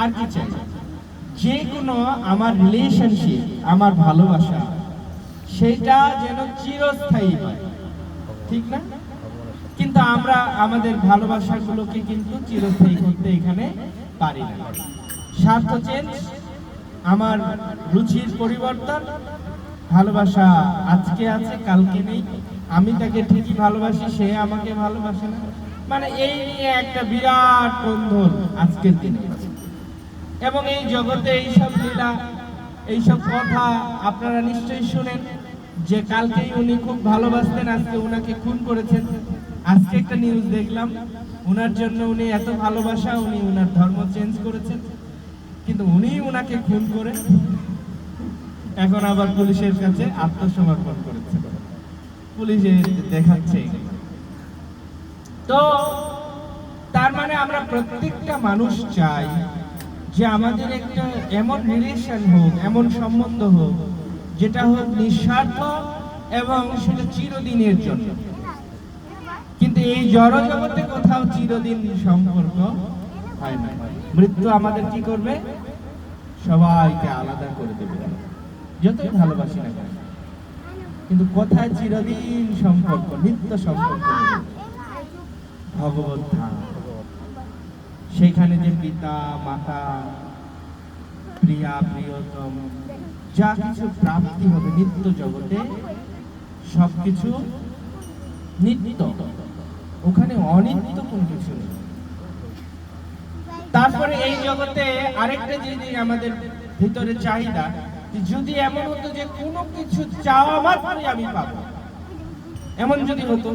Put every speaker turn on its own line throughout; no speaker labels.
আর কি চাই? যে কোনো আমার রিলেশনশিপ, আমার ভালোবাসা, সেটা যেন চিরস্থায়ী হয়, ঠিক না? কিন্তু আমরা আমাদের ভালোবাসাগুলোকে কিন্তু চিরস্থায়ী করতে এখানে পারি না। স্বার্থ চেঞ্জ, আমার রুচির পরিবর্তন, ভালোবাসা আজকে আছে কালকে নেই, আমি তাকে ঠিকই ভালোবাসি, সে আমাকে ভালোবাসে না, মানে এই নিয়ে একটা বিরাট বন্ধন আজকের দিনে। এবং এই জগতে এইসব লীলা, এইসব কথা আপনারা নিশ্চয়ই শুনেন যে কালকেই উনি খুব ভালোবাসতেন, আজকে উনাকে খুন করেছেন। আজকে একটা নিউজ দেখলাম, উনার জন্য উনি এত ভালোবাসা, উনি উনার ধর্ম চেঞ্জ করেছেন, কিন্তু উনি উনাকে খুন করে এখন আবার পুলিশের কাছে আত্মসমর্পণ করেছে। পুলিশে দেখাচ্ছে। তো তার মানে আমরা প্রত্যেকটা মানুষ চাই যে আমাদের একটা এমন রিলেশন হোক, এমন সম্বন্ধ হোক, যেটা হোক নিঃস্বার্থ এবং সেটা চিরদিনের জন্য। কিন্তু এই জড় জগতে কোথাও চিরদিন সম্পর্ক হয় না। মৃত্যু আমাদের কি করবে? সবাইকে আলাদা করে দেবে, যতই ভালোবাসি না কেন। কিন্তু কোথায় চিরদিন সম্পর্ক, নিত্য সম্পর্ক? ভগবত ধাম। সেখানে যে পিতা মাতা, প্রিয়া প্রিয়তম, যা কিছু প্রাপ্তি হবে নিত্য জগতে, সবকিছু নিত্য, ওখানে অনিত্য কোন কিছু নেই। তারপরে এই জগতে আরেকটা জিনিস আমাদের ভিতরে চাহিদা, যদি এমন হতো যে কোনো কিছু চাওয়া মাত্রই আমি পাবো, এমন যদি হতো।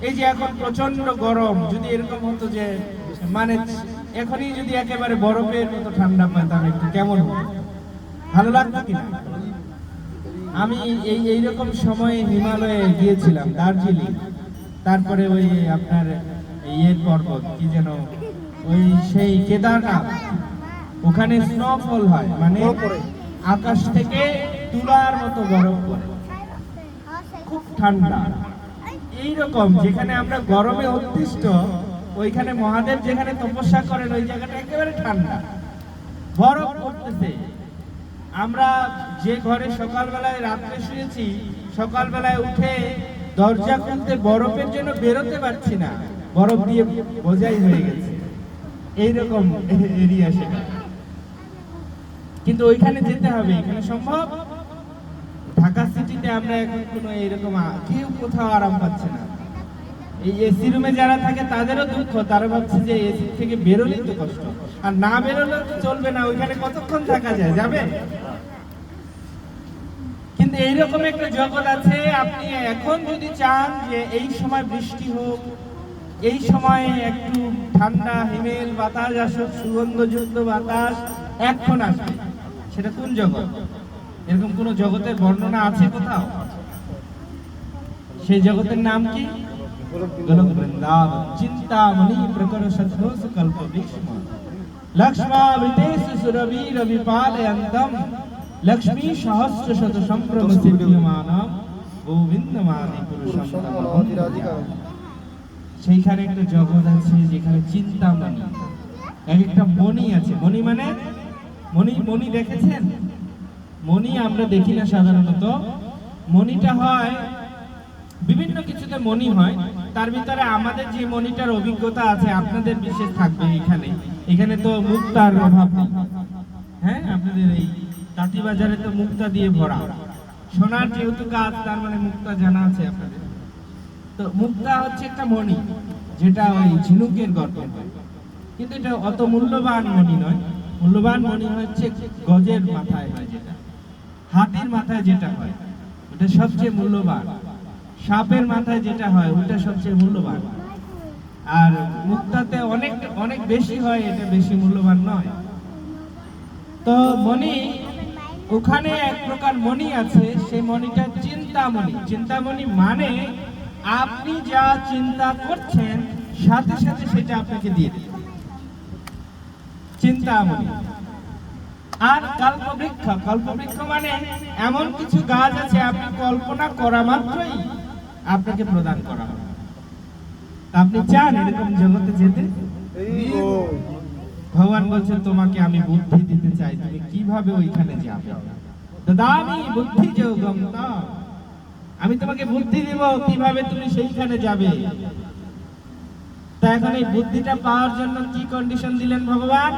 এই যে এখন প্রচন্ড গরম, যদি এরকম হতো যে মানে এখনই যদি একেবারে বরফের মতো ঠান্ডা পেতাম, একটু কেমন হতো? ভালো লাগতো কিনা? আমি এইরকম সময়ে হিমালয়ে গিয়েছিলাম, দার্জিলিং, তারপরে ওই আপনার ইয়ের পর্বত কি যেন, ওই সেই কেদারনাথ, ওখানে স্নোফল হয়, মানে আকাশ থেকে তুলার মতো বরফ পড়ে, খুব ঠান্ডা। এইরকম যেখানে আমরা গরমে অতিষ্ঠ, ওইখানে মহাদেব যেখানে তপস্যা করেন, ওই জায়গাটা একেবারে ঠান্ডা, বরফ পড়তেছে। আমরা যে ঘরে সকালবেলায় রাত্রে শুয়েছি, সকালবেলায় উঠে দরজা খুলতে বরফের জন্য বেরোতে পারছি না, বরফ দিয়ে বোঝাই হয়ে গেছে। এইরকম এরিয়া সেটা, কিন্তু ওইখানে যেতে হবে, এখানে সম্ভব? ঢাকা সিটিতে আমরা এখন কোনো এইরকম কেউ কোথাও আরাম পাচ্ছে না। এই এসি রুমে যারা থাকে তাদেরও দুঃখ, তারা ভাবছে যে এসি থেকে বেরোলেই তো কষ্ট, আর না বেরোলেও তো চলবে না, ওইখানে কতক্ষণ থাকা যায়, যাবে? কিন্তু এইরকম একটা জগৎ আছে, আপনি এখন যদি চান যে এই সময় বৃষ্টি হোক, এই সময় একটু ঠান্ডা হিমেল বাতাস আসুক, সুগন্ধযুক্ত বাতাস এখন আসবে, সেটা কোন জগৎ? এরকম কোন জগতের বর্ণনা আছে কোথাও? সেই জগতের নাম কি? গোলক বৃন্দাবন। চিন্তামণি প্রকর সদোষ কল্প বৃক্ষ্ম, লক্ষ্মাবৃতেষু সুরভি রবিপালয়ন্তম, লক্ষ্মী সহস্র শত সম্ভ্রম সিদ্ধ্যমানম, গোবিন্দমাদি পুরুষম তমহং। সেইখানে একটা জগৎ আছে যেখানে চিন্তামণি, এক একটা মণি আছে। মণি মানে মণি দেখেছেন? মণি আমরা দেখি না সাধারণত। মণিটা হয় বিভিন্ন কিছুতে মণি হয়, তার ভিতরে আমাদের যে মণিটার অভিজ্ঞতা আছে আপনাদের বিশেষ থাকবে। এখানে তো মুক্তার অভাব নেই। হ্যাঁ, আপনাদের এই তাঁতি বাজারে তো মুক্তা দিয়ে ভরা, সোনার যেহেতু কাজ, তার মানে মুক্তা জানা আছে আপনাদের। তো মুক্তা হচ্ছে একটা মণি, যেটা ওই ঝিনুকের গর্তে হয়, কিন্তু এটা অত মূল্যবান মণি নয়। মূল্যবান মণি হচ্ছে গজের মাথায় হয়, যেটা হাতির মাথায় যেটা হয় ওটা সবচেয়ে মূল্যবান, সাপের মাথায় যেটা হয় ওটা সবচেয়ে মূল্যবান, আর মুক্তাতে অনেক অনেক বেশি হয়, এটা বেশি মূল্যবান নয়। তো মণি, ওখানে এক প্রকার মণি আছে, সেই মণিটা চিন্তামণি। চিন্তামণি মানে আপনি যা চিন্তা করছেন সাথে সাথে সেটা আপনাকে দিয়ে দেবে, চিন্তামণি। আর কল্পবৃক্ষ, কল্পবৃক্ষ মানে এমন কিছু গাছ আছে আপনি কল্পনা করা মাত্রই আপনাকে প্রদান করা হবে। আপনি চান এরকম জগতে যেতে? ভগবান বলছে তোমাকে আমি বুদ্ধি দিতে চাই, তুমি কিভাবে ওইখানে যাবে। দামি বুদ্ধি যোগম তা, আমি তোমাকে বুদ্ধি দিব কিভাবে তুমি সেইখানে যাবে। তা এখন এই বুদ্ধিটা পাওয়ার জন্য কি কন্ডিশন দিলেন ভগবান?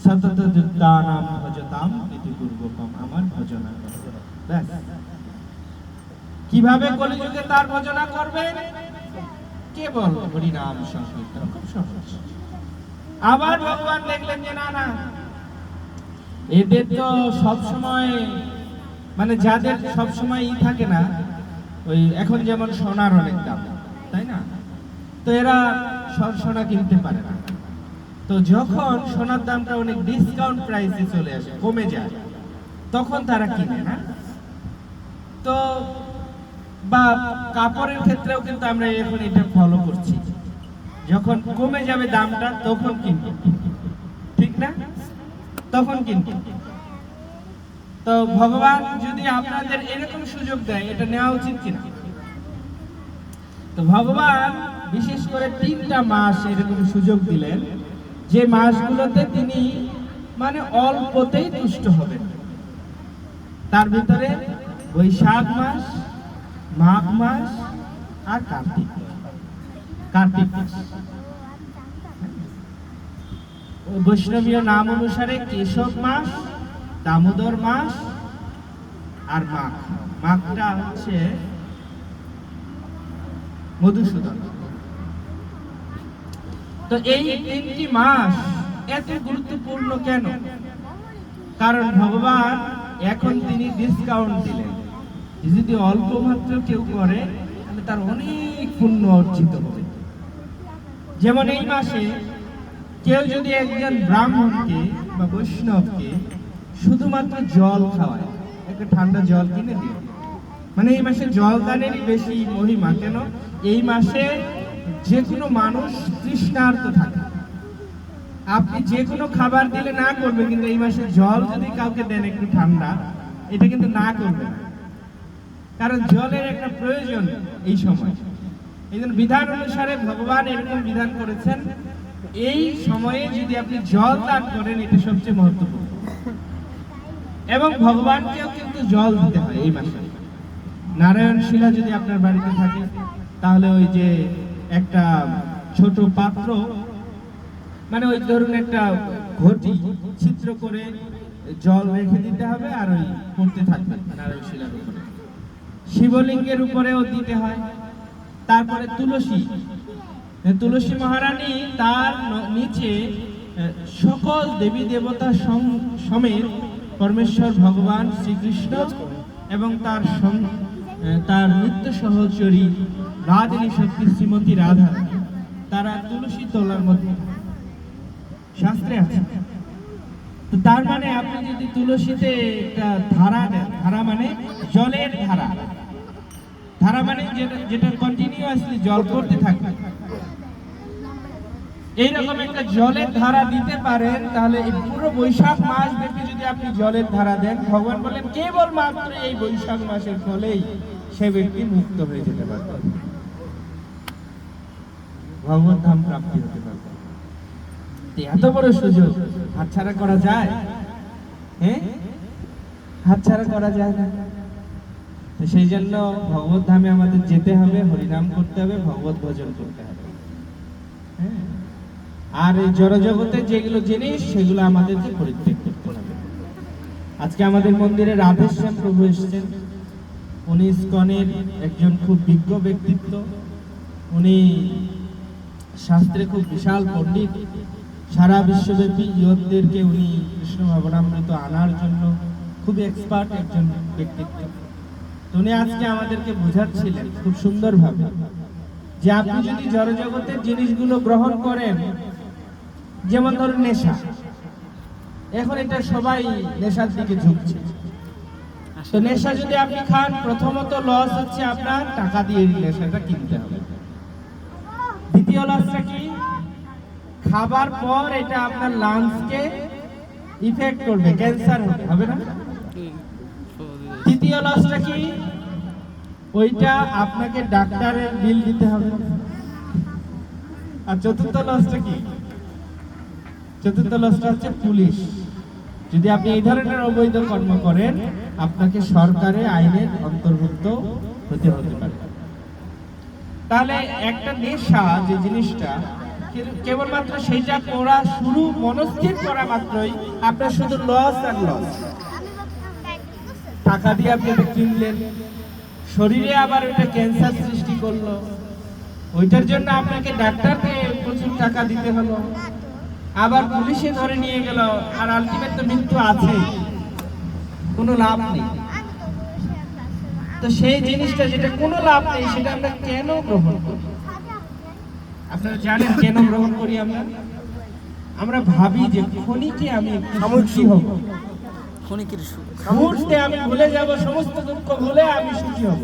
সতত যুক্তানাম ভজতাম ইতি পূর্বকম, আমার ভজনা করো। ব্যাস। কিভাবে কলিযুগে তার ভজনা করবেন? কেবল হরিনাম সংকীর্তন, খুব সহজ। আবার ভগবান দেখলেন যে না না, এদের তো সব সময় মানে যাদের সব সময় থাকে না, ওই এখন যেমন সোনার অনেক দাম, তাই না? তো এরা সব সোনা কিনতে পারে না। তো যখন সোনার দামটা অনেক ডিসকাউন্ট প্রাইসে চলে আসে, কমে যায়, তখন তারা কিনে না। তো বা কাপড়ের ক্ষেত্রেও কিন্তু আমরা এখন এটা ফলো করছি, যখন কমে যাবে দামটা তখন কিনবো, ঠিক না? তখন কিনবো। তো ভগবান যদি আপনাদের এরকম সুযোগ দেয়, এটা নেওয়া উচিত কিনা? তো ভগবান বিশেষ করে 3টা মাস এরকম সুযোগ দিলেন, যে মাসগুলোতে তিনি মানে অল্পতেই তুষ্ট হবেন। তার ভিতরে বৈশাখ মাস, মাঘ মাস আর কার্তিক মাস। বৈষ্ণবীয় নাম অনুসারে কেশব মাস, দামোদর মাস আর মাঘ। মাঘটা হচ্ছে মধুসূদন। তো এই 3টি মাস এত গুরুত্বপূর্ণ কেন? কারণ ভগবান এখন তিনি ডিসকাউন্ট দিলেন, যদি অল্প মাত্র কেউ করে তাহলে তার অনেক পুণ্য অর্জিত হবে। যেমন এই মাসে কেউ যদি একজন ব্রাহ্মণকে বা বৈষ্ণবকে শুধুমাত্র জল খাওয়ায়, একটা ঠান্ডা জল কিনে দিয়ে, মানে এই মাসে জল দানেরই বেশি মহিমা। কেন? এই মাসে যে কোনো মানুষ তৃষ্ণার্ত থাকে, আপনি যে কোনো খাবার দিলে না করবে, কিন্তু এই মাসে জল যদি কাউকে দেন একটু ঠান্ডা, এটা কিন্তু না করবে না, কারণ জলের একটা প্রয়োজন এই সময়। এই জন্য বিধান অনুসারে ভগবান এরকম বিধান করেছেন, এই সময়ে যদি আপনি জল দান করেন, এটা সবচেয়ে মহত্বপূর্ণ। এবং ভগবানকেও কিন্তু জল দিতে হয় এই মাসে। নারায়ণ শিলা যদি আপনার বাড়িতে থাকে, তাহলে ওই যে একটা ছোট পাত্র, মানে ওই ধরুন একটা ঘটি ছিদ্র করে জল রেখে দিতে হবে, আর ওই পড়তে থাকবে নারায়ণ শিলার উপরে। শিবলিঙ্গের উপরেও দিতে হয়। তারপরে তুলসী মহারানী, তার নিচে সকল দেবী দেবতা সমেত পরমেশ্বর ভগবান শ্রীকৃষ্ণ এবং তার নিত্য সহচরী রাধিনী শক্তি শ্রীমতী রাধা, তারা তুলসী তলার মধ্যে শাস্ত্রে আছে। তো তার মানে আপনি যদি তুলসীতে একটা ধারা দেন, ধারা মানে জলের ধারা, ধারা মানে যেটা কন্টিনিউয়াসলি জল করতে থাকবে, এইরকম একটা জলের ধারা দিতে পারেন, তাহলে এই পুরো বৈশাখ মাস ব্যাপী যদি আপনি জলের ধারা দেন, ভগবান বলেন কেবল মাত্র এই বৈশাখ মাসের ফলেই সে ব্যক্তি মুক্ত হয়ে যেতে পারবে, ভগবত ধাম প্রাপ্তি হতে পারবে। এত বড় সুযোগ হাতছাড়া করা যায়? হ্যাঁ, হাতছাড়া করা যায় না। তো সেই জন্য ভগবত ধামে আমাদের যেতে হবে, হরিনাম করতে হবে, ভগবত ভজন করতে হবে। হ্যাঁ, আর এই জড়জগতের যেগুলো জিনিস, সেগুলো আমাদেরকে পরিত্যাগ করতে হবে। আজকে আমাদের মন্দিরে রাধেশ্যাম প্রভু এসেছেন। উনি ইস্কনের একজন খুব বিজ্ঞ ব্যক্তিত্ব। উনি শাস্ত্রে খুব বিশাল পণ্ডিত। সারা বিশ্বব্যাপী ইয়তদেরকে উনি কৃষ্ণ ভাবনামৃত আনার জন্য খুবই এক্সপার্ট একজন ব্যক্তিত্ব। উনি আজকে আমাদেরকে বোঝাচ্ছিলেন খুব সুন্দরভাবে যে আপনি যদি জড়জগতের জিনিসগুলো গ্রহণ করেন, যেমন ধরুন নেশা, এখন এটা সবাই নেশার দিকে ঝুঁকছে। তো নেশা যদি আপনি খান, প্রথমত লস হচ্ছে আপনার টাকা দিয়ে নেশাটা কিনতে হবে। দ্বিতীয় লসটা কি? খাবার পর এটা আপনার লাংসকে ইফেক্ট করবে, ক্যান্সার হবে না? তৃতীয় লসটা কি? ওইটা আপনাকে ডাক্তারের বিল দিতে হবে। আর চতুর্থ লসটা কি? চতুর্থ লসটা হচ্ছে পুলিশ। যদি আপনি এই ধরনের অবৈধ কর্ম করেন, আপনাকে সরকারের আইনের অন্তর্ভুক্ত হতে পারে। তাহলে একটা নেশা যে জিনিসটা, কেবলমাত্র সেইটা করা শুরু মনস্থির করা মাত্রই আপনার শুধু লস আর লস। টাকা দিয়ে আপনি এটা কিনলেন, শরীরে আবার ওইটা ক্যান্সার সৃষ্টি করলো, ওইটার জন্য আপনাকে ডাক্তারকে প্রচুর টাকা দিতে হলো, আবার পুলিশে ধরে নিয়ে গেল, আর আলটিমেট তো মৃত্যু আছে, কোনো লাভ নেই। তো সেই জিনিসটা যেটা কোনো লাভ নেই, সেটা আমরা কেন গ্রহণ করি? আপনারা জানেন কেন গ্রহণ করি? আমরা ভাবি যে ক্ষণিকে আমি সুখী হব, মুহূর্তে আমি ভুলে যাব, সমস্ত দুঃখ ভুলে আমি সুখী হব।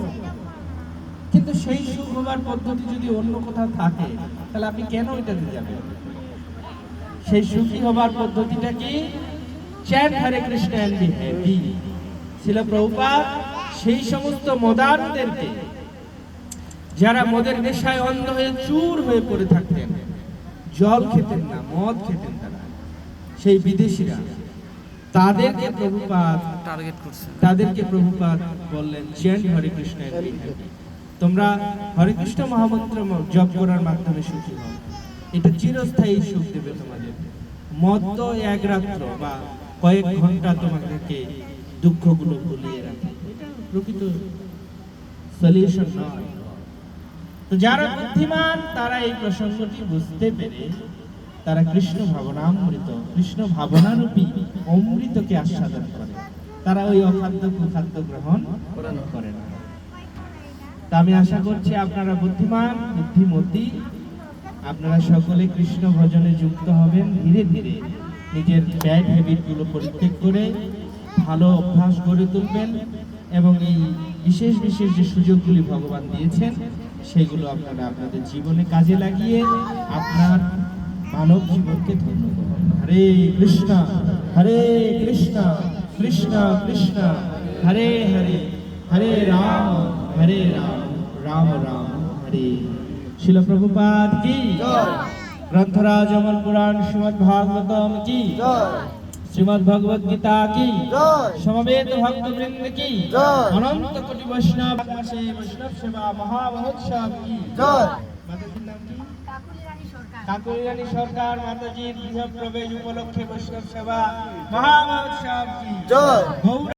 কিন্তু সেই সুখ হবার পদ্ধতি যদি অন্য কোথাও থাকে, তাহলে আপনি কেন ওইটাতে যাবেন? সেই সুখী হবার পদ্ধতিটা কি? Chant Hare Krishna and be happy. Srila Prabhupada সেই সমস্ত মদারদেরকে, যারা মদের নেশায় অন্ধ হয়ে চুর হয়ে পড়ে থাকতেন, জল খেতেন না, মদ খেতেন, তারা সেই বিদেশিরা, তাদেরকে প্রভুপাদ বললেন chant Hare Krishna and be happy. তোমরা হরে কৃষ্ণ মহামন্ত্র জপ করার মাধ্যমে সুখী হও, এটা চিরস্থায়ী সুখ দেবে তোমাদের। মদ তো এক রাত্র বা কয়েক ঘন্টা তোমাদেরকে দুঃখগুলো ভুলিয়ে রাখে, এটা প্রকৃত সলিউশন নয়। তো যারা বুদ্ধিমান, তারা এই প্রসঙ্গটি বুঝতে পেরে তারা কৃষ্ণ ভাবনামৃত, কৃষ্ণ ভাবনারূপী অমৃতকে আস্বাদন করে, তারা ওই অখাদ্য কুখাদ্য গ্রহণ করে না। তা আমি আশা করছি আপনারা বুদ্ধিমান, বুদ্ধিমতী, আপনারা সকলে কৃষ্ণ ভজনে যুক্ত হবেন। ধীরে ধীরে নিজের ব্যাড হ্যাবিট গুলো পরিত্যাগ করে ভালো অভ্যাস গড়ে তুলবেন, এবং এই বিশেষ বিশেষ যে সুযোগগুলি ভগবান দিয়েছেন, সেগুলো আপনারা আপনাদের জীবনে কাজে লাগিয়ে আপনার মানব জীবনকে ধন্য করবেন। হরে কৃষ্ণ কৃষ্ণ কৃষ্ণ হরে হরে, হরে রাম রাম রাম হরে। শিল প্রভুপাদ কি জয়। গ্রন্থরাজ অমল পুরাণ শ্রীমদ্ ভাগবতম কি জয়। শ্রীমদ্ ভগবদ গীতা কি জয়। সমবেত ভক্তবৃন্দ কি জয়। অনন্ত কোটি বৈষ্ণব বৈষ্ণব সেবা মহামহোৎসব কি জয়। মাতাজির নাম কি? কাকুলি রানী সরকার মাতাজির গৃহ প্রবেশ উপলক্ষে বৈষ্ণব সেবা মহামহোৎসব কি জয়।